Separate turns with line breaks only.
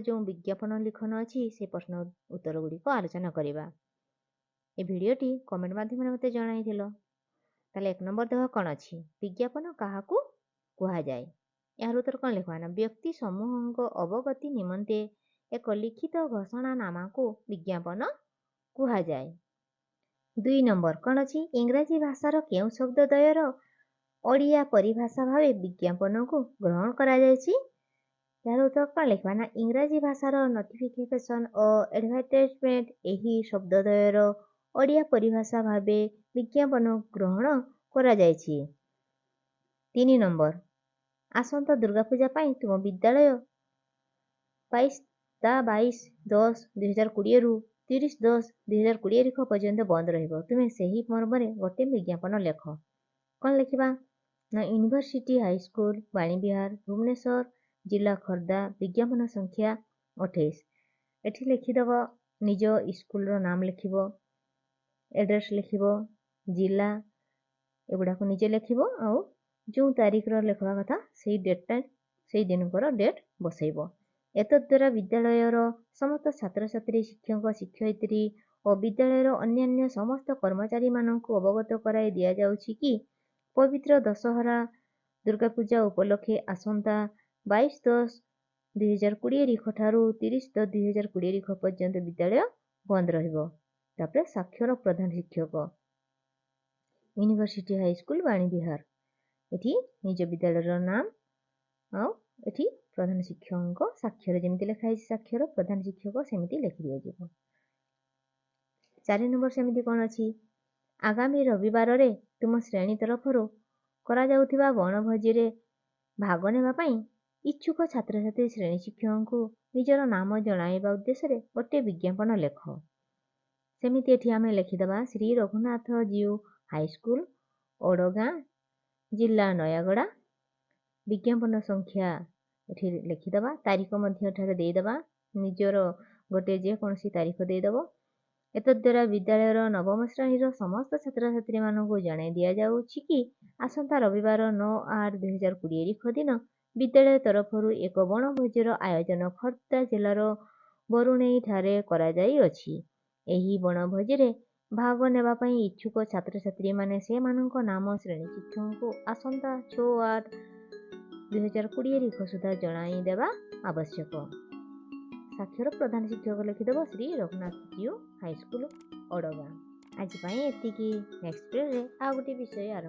जो विज्ञापन लिखन अच्छी से प्रश्न उत्तर गुड़िक आलोचना करवा। ए भिडटी कमेंट माध्यम मत जन ताले 1 नंबर देह कौन अच्छी विज्ञापन क्या कहुए। यार उत्तर कौन लिखवा ना व्यक्ति समूह अवगति निमंते एक लिखित घोषणानामा को विज्ञापन कहुए। 2 नंबर कौन अच्छी इंग्राजी भाषार केउ शब्दद्वयर ओडिया परिभाषा भाव विज्ञापन को ग्रहण करा जायछि। यार उत्तर कौन लिखवा ना इंग्राजी भाषार नोटिफिकेशन और एडवर्टाइजमेंट यही शब्दद्वयर ओडिया परिभाषा भाव विज्ञापन ग्रहण करा जायछि। 3 नंबर आसंता दुर्गा पूजा पाई तुम विद्यालय 22/10/2020 रु 30/10/2020 तारीख पर्यंत बंद रहिबो। तुमे सही पर्व में गोटे विज्ञापन लेख। कौन लिखा ना यूनिवर्सिटी हाईस्कूल बाणीविहार भुवनेश्वर जिला खर्दा विज्ञापन संख्या 28। एठी लिखिदेव निज स्कूल नाम लिखिब एड्रेस लिखिब जिला एगुड़ाक निजे लिखिब आउ जो तारीख लिखवा कथा से डेटा से दिनकर डेट बसैब। एतद्वारा विद्यालयर समस्त छात्र छात्री शिक्षक शिक्षयित्री और विद्यालयर अन्यान्य समस्त कर्मचारी मानक अवगत कराई दिया जाउछि कि पवित्र दशहरा दुर्गा पूजा उपलक्षे आसंता 22/10/2020 तारीख ठारू 30/10/2020 तारीख पर्यंत विद्यालय बंद रहिबो। तापर साक्षर प्रधान शिक्षक यूनिवर्सिटी हाईस्कूल बाणीविहार एठी निज विद्यालय नाम आउ एठी प्रधान शिक्षक साक्षर जमी लिखाई साक्षर प्रधान शिक्षक सेमती लिखि दिया जिवो। 4 नंबर सेमती कौन अच्छी आगामी रविवार रे तुम श्रेणी तरफ करा जाउथिबा वनभोजी रे भाग नेबा पई इच्छुक छात्र छात्री श्रेणी शिक्षक को निजर नाम जणाइबा उद्देश्य रे गोटे विज्ञापन लेख। सेमिति एठी आमे लिखिदबा श्री रघुनाथ जीव हाईस्कूल ओडगाँ जिला नयागड़ा विज्ञापन संख्या एठी लिखिदबा तारीख मध्य एठारे देइदबा निजर गोटे जे कोनसी तारीख देइदब। एतद्वारा विद्यालयर नवम श्रेणीर समस्त छात्र छात्री मानक जणाई दिया जाउछि कि आसंता रविवार 9/8/2020 तारीख दिन विद्यालय तरफ एक वनभोजीर आयोजन खर्दा जिलार बरुणेई ठारे करा जाई अछि। एही वनभोजी रे भाग नेबा पई इच्छुक छात्र छात्री माने से मानक नाम श्रेणी शिक्षक को आसंता 6/8/2020 तारीख सुधा जणाई देबा आवश्यक। साक्षर प्रधान शिक्षक लिखिदेव श्री रघुनाथ जीव हाईस्कूल ओडगाँ। आज एतिकी नेक्स्ट वीडियो रे आ गोटे विषय आरंभ